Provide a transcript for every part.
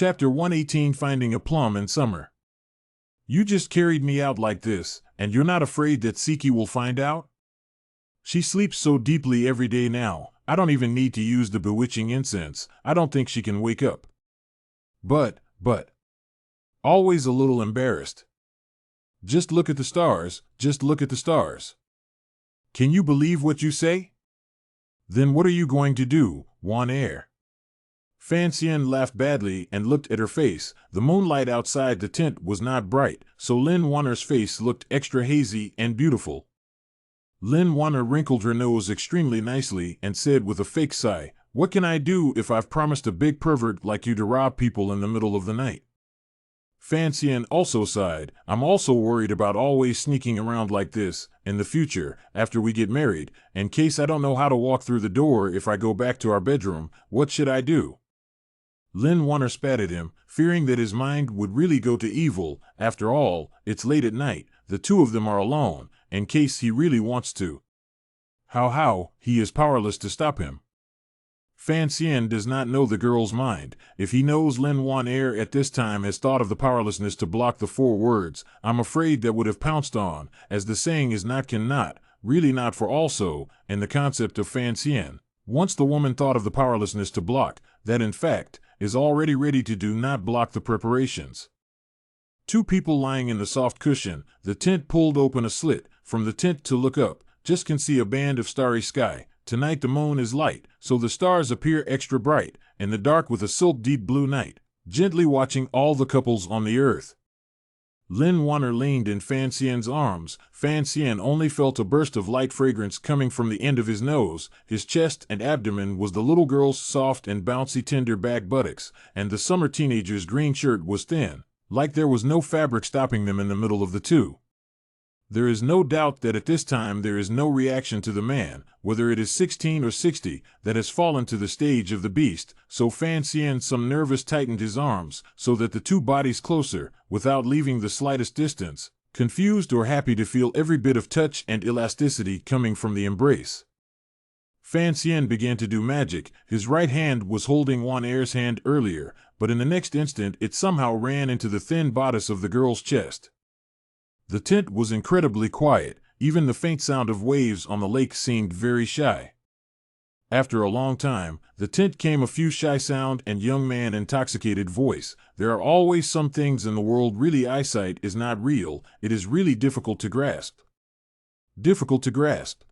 Chapter 118, Finding a Plum in Summer. You just carried me out like this, and you're not afraid that Siki will find out? She sleeps so deeply every day now, I don't even need to use the bewitching incense. I don't think she can wake up. But, always a little embarrassed. Just look at the stars, just look at the stars. Can you believe what you say? Then what are you going to do, Wan Air? Fan Xian laughed badly and looked at her face. The moonlight outside the tent was not bright, so Lin Wanner's face looked extra hazy and beautiful. Lin Wanner wrinkled her nose extremely nicely and said with a fake sigh, "What can I do if I've promised a big pervert like you to rob people in the middle of the night?" Fan Xian also sighed. "I'm also worried about always sneaking around like this in the future, after we get married, in case I don't know how to walk through the door if I go back to our bedroom. What should I do?" Lin Wanner spat at him, fearing that his mind would really go to evil. After all, it's late at night, the two of them are alone, in case he really wants to. How, he is powerless to stop him. Fan Xian does not know the girl's mind. If he knows Lin Wan Air at this time has thought of the powerlessness to block the 4 words, I'm afraid that would have pounced on, as the saying is not can not, really not for also, and the concept of Fan Xian. Once the woman thought of the powerlessness to block, that in fact, is already ready to do not block the preparations. 2 people lying in the soft cushion, the tent pulled open a slit. From the tent to look up, just can see a band of starry sky. Tonight the moon is light, so the stars appear extra bright, in the dark with a silk deep blue night, gently watching all the couples on the earth. Lin Wanner leaned in Fan Xian's arms. Fan Xian only felt a burst of light fragrance coming from the end of his nose. His chest and abdomen was the little girl's soft and bouncy tender back buttocks, and the summer teenager's green shirt was thin, like there was no fabric stopping them in the middle of the two. There is no doubt that at this time there is no reaction to the man, whether it is 16 or 60, that has fallen to the stage of the beast, so Fan Xian some nervous tightened his arms, so that the 2 bodies closer, without leaving the slightest distance, confused or happy to feel every bit of touch and elasticity coming from the embrace. Fan Xian began to do magic. His right hand was holding Wan Air's hand earlier, but in the next instant it somehow ran into the thin bodice of the girl's chest. The tent was incredibly quiet. Even the faint sound of waves on the lake seemed very shy. After a long time, the tent came a few shy sound and young man intoxicated voice. There are always some things in the world really eyesight is not real. It is really difficult to grasp. Difficult to grasp.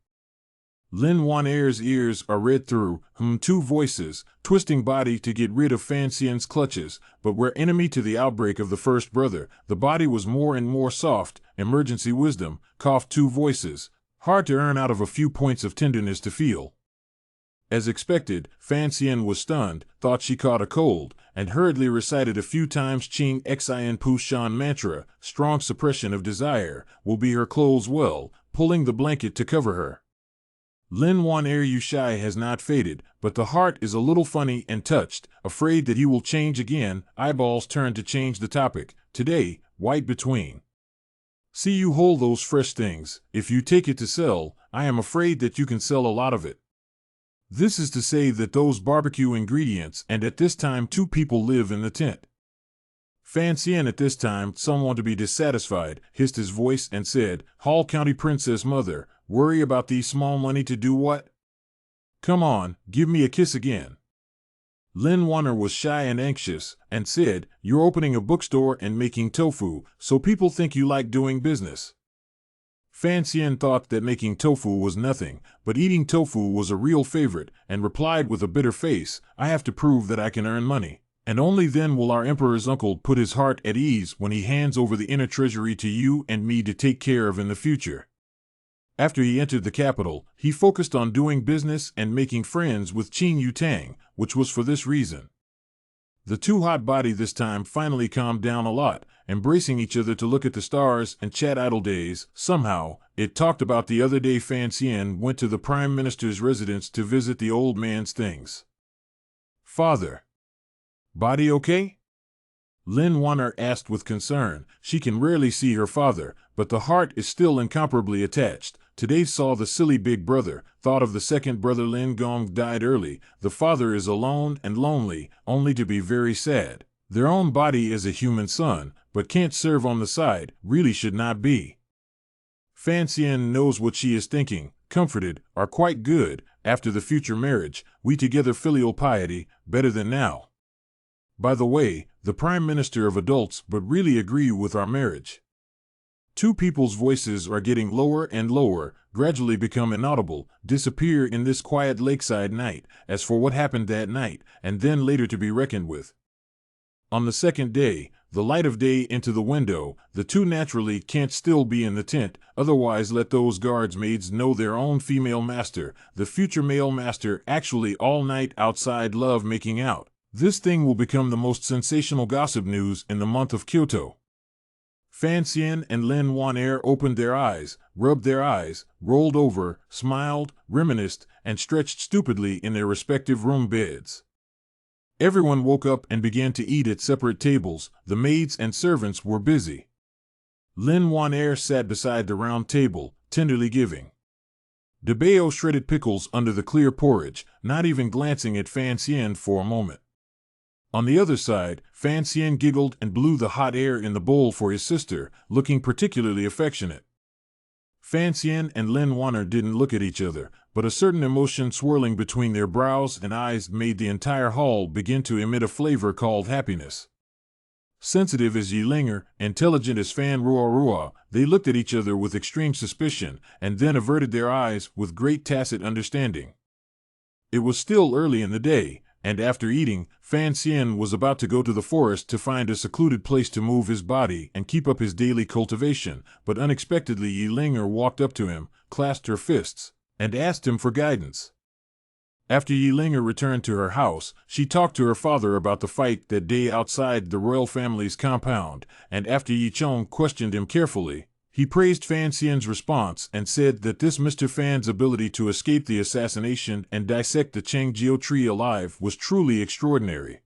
Lin Wan Air's ears are read through, 2 voices, twisting body to get rid of Fan Xian's clutches, but were enemy to the outbreak of the first brother. The body was more and more soft, emergency wisdom, coughed 2 voices, hard to earn out of a few points of tenderness to feel. As expected, Fan Xian was stunned, thought she caught a cold, and hurriedly recited a few times Qing Xin Pu Shan mantra, strong suppression of desire, will be her clothes well, pulling the blanket to cover her. Lin Wan Air Yu Shai has not faded, but the heart is a little funny and touched, afraid that he will change again. Eyeballs turn to change the topic. Today, white between. See you hold those fresh things. If you take it to sell, I am afraid that you can sell a lot of it. This is to say that those barbecue ingredients, and at this time 2 people live in the tent. Fan Xian at this time, someone to be dissatisfied, hissed his voice and said, Hall County Princess Mother, worry about these small money to do what? Come on, give me a kiss again. Lin Wanner was shy and anxious, and said, you're opening a bookstore and making tofu, so people think you like doing business. Fan Xian thought that making tofu was nothing, but eating tofu was a real favorite, and replied with a bitter face, I have to prove that I can earn money. And only then will our emperor's uncle put his heart at ease when he hands over the inner treasury to you and me to take care of in the future. After he entered the capital, he focused on doing business and making friends with Qin Yutang, which was for this reason. The 2 hot body this time finally calmed down a lot, embracing each other to look at the stars and chat idle days. Somehow, it talked about the other day Fan Xian went to the Prime Minister's residence to visit the old man's things. Father. Body okay? Lin Wanner asked with concern. She can rarely see her father, but the heart is still incomparably attached. Today saw the silly big brother, thought of the second brother Lin Gong died early. The father is alone and lonely, only to be very sad. Their own body is a human son, but can't serve on the side, really should not be. Fan Xian knows what she is thinking, comforted, are quite good, after the future marriage, we together filial piety, better than now. By the way, the Prime Minister of adults but really agree with our marriage. Two people's voices are getting lower and lower, gradually become inaudible, disappear in this quiet lakeside night, as for what happened that night, and then later to be reckoned with. On the second day, the light of day into the window, the two naturally can't still be in the tent, otherwise let those guards maids know their own female master, the future male master, actually all night outside love making out. This thing will become the most sensational gossip news in the month of Kyoto. Fan Xian and Lin Wan-er opened their eyes, rubbed their eyes, rolled over, smiled, reminisced, and stretched stupidly in their respective room beds. Everyone woke up and began to eat at separate tables. The maids and servants were busy. Lin Wan-er sat beside the round table, tenderly giving Debeo shredded pickles under the clear porridge, not even glancing at Fan Xian for a moment. On the other side, Fan Xian giggled and blew the hot air in the bowl for his sister, looking particularly affectionate. Fan Xian and Lin Wan-er didn't look at each other, but a certain emotion swirling between their brows and eyes made the entire hall begin to emit a flavor called happiness. Sensitive as Yilinger, intelligent as Fan Ruo, they looked at each other with extreme suspicion, and then averted their eyes with great tacit understanding. It was still early in the day, and after eating, Fan Xian was about to go to the forest to find a secluded place to move his body and keep up his daily cultivation, but unexpectedly Yilinger walked up to him, clasped her fists, and asked him for guidance. After Yilinger returned to her house, she talked to her father about the fight that day outside the royal family's compound, and after Yichong questioned him carefully, he praised Fan Xian's response and said that this Mr. Fan's ability to escape the assassination and dissect the Changjiu tree alive was truly extraordinary.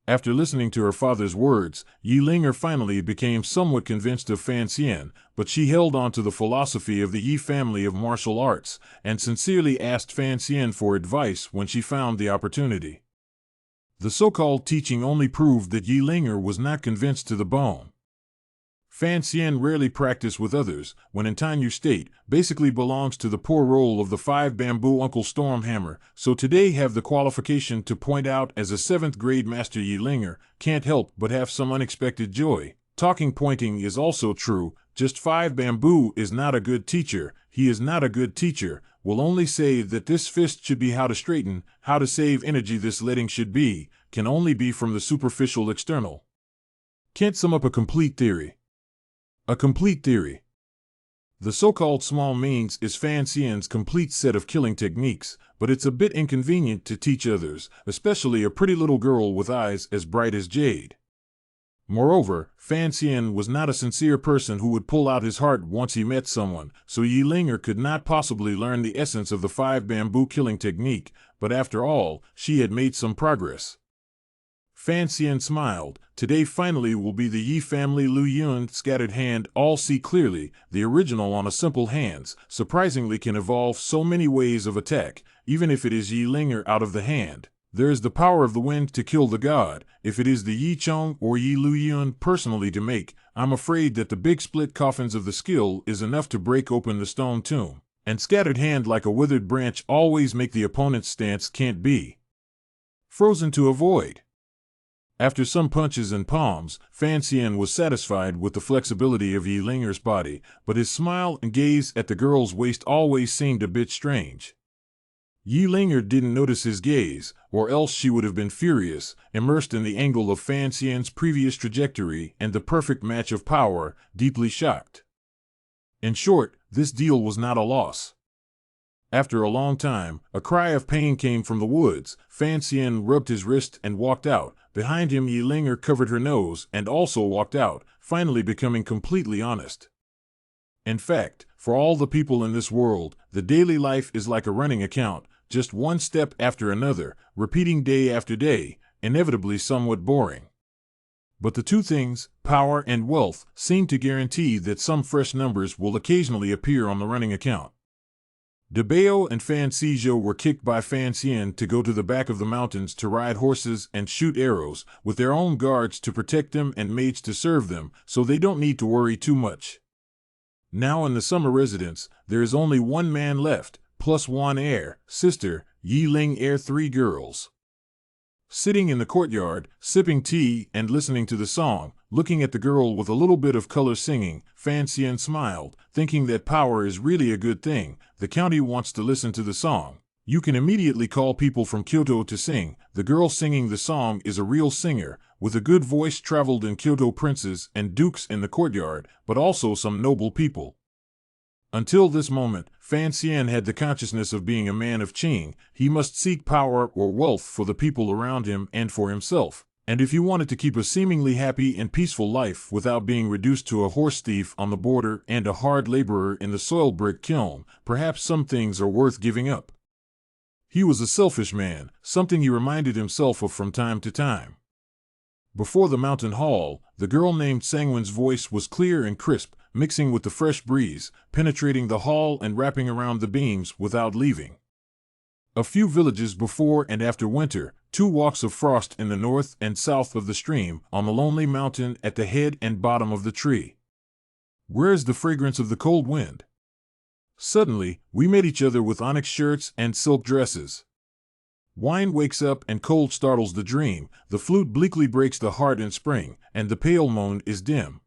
After listening to her father's words, Yilinger finally became somewhat convinced of Fan Xian, but she held on to the philosophy of the Yi family of martial arts, and sincerely asked Fan Xian for advice when she found the opportunity. The so-called teaching only proved that Yilinger was not convinced to the bone. Fan Xian rarely practiced with others, when in Tanyu State, basically belongs to the poor role of the five bamboo Uncle Stormhammer, so today have the qualification to point out as a 7th grade master Yilinger, can't help but have some unexpected joy. Talking pointing is also true, just 5 bamboo is not a good teacher, he is not a good teacher, will only say that this fist should be how to straighten, how to save energy this letting should be, can only be from the superficial external. Can't sum up a complete theory. A complete theory. The so-called small means is Fan Xian's complete set of killing techniques, but it's a bit inconvenient to teach others, especially a pretty little girl with eyes as bright as jade. Moreover, Fan Xian was not a sincere person who would pull out his heart once he met someone, so Yilinger could not possibly learn the essence of the 5 bamboo killing technique, but after all, she had made some progress. Fan Xian smiled. Today finally will be the Yi family Lu Yun scattered hand all see clearly, the original on a simple hands, surprisingly can evolve so many ways of attack, even if it is Yilinger out of the hand. There is the power of the wind to kill the god, if it is the Yi Chong or Yi Lu Yun personally to make, I'm afraid that the big split coffins of the skill is enough to break open the stone tomb, and scattered hand like a withered branch always make the opponent's stance can't be frozen to avoid. After some punches and palms, Fan Xian was satisfied with the flexibility of Yilinger's body, but his smile and gaze at the girl's waist always seemed a bit strange. Yilinger didn't notice his gaze, or else she would have been furious, immersed in the angle of Fan Xian's previous trajectory and the perfect match of power, deeply shocked. In short, this deal was not a loss. After a long time, a cry of pain came from the woods. Fan Xian rubbed his wrist and walked out. Behind him Yilinger covered her nose and also walked out, finally becoming completely honest. In fact, for all the people in this world, the daily life is like a running account, just one step after another, repeating day after day, inevitably somewhat boring. But the two things, power and wealth, seem to guarantee that some fresh numbers will occasionally appear on the running account. Debeo and Fan Sijo were kicked by Fan Xian to go to the back of the mountains to ride horses and shoot arrows, with their own guards to protect them and maids to serve them, so they don't need to worry too much. Now in the summer residence, there is only one man left, plus one heir, sister, Yi Ling heir 3 girls. Sitting in the courtyard, sipping tea and listening to the song, looking at the girl with a little bit of color singing, Fan Xian smiled, thinking that power is really a good thing. The county wants to listen to the song. You can immediately call people from Kyoto to sing. The girl singing the song is a real singer, with a good voice. Traveled in Kyoto princes and dukes in the courtyard, but also some noble people. Until this moment, Fan Xian had the consciousness of being a man of Qing. He must seek power or wealth for the people around him and for himself. And if he wanted to keep a seemingly happy and peaceful life without being reduced to a horse thief on the border and a hard laborer in the soil brick kiln, perhaps some things are worth giving up. He was a selfish man, something he reminded himself of from time to time. Before the mountain hall, the girl named Sanguine's voice was clear and crisp, mixing with the fresh breeze, penetrating the hall and wrapping around the beams without leaving. A few villages before and after winter, 2 walks of frost in the north and south of the stream, on the lonely mountain at the head and bottom of the tree. Where is the fragrance of the cold wind? Suddenly, we met each other with onyx shirts and silk dresses. Wine wakes up and cold startles the dream, the flute bleakly breaks the heart in spring, and the pale moon is dim.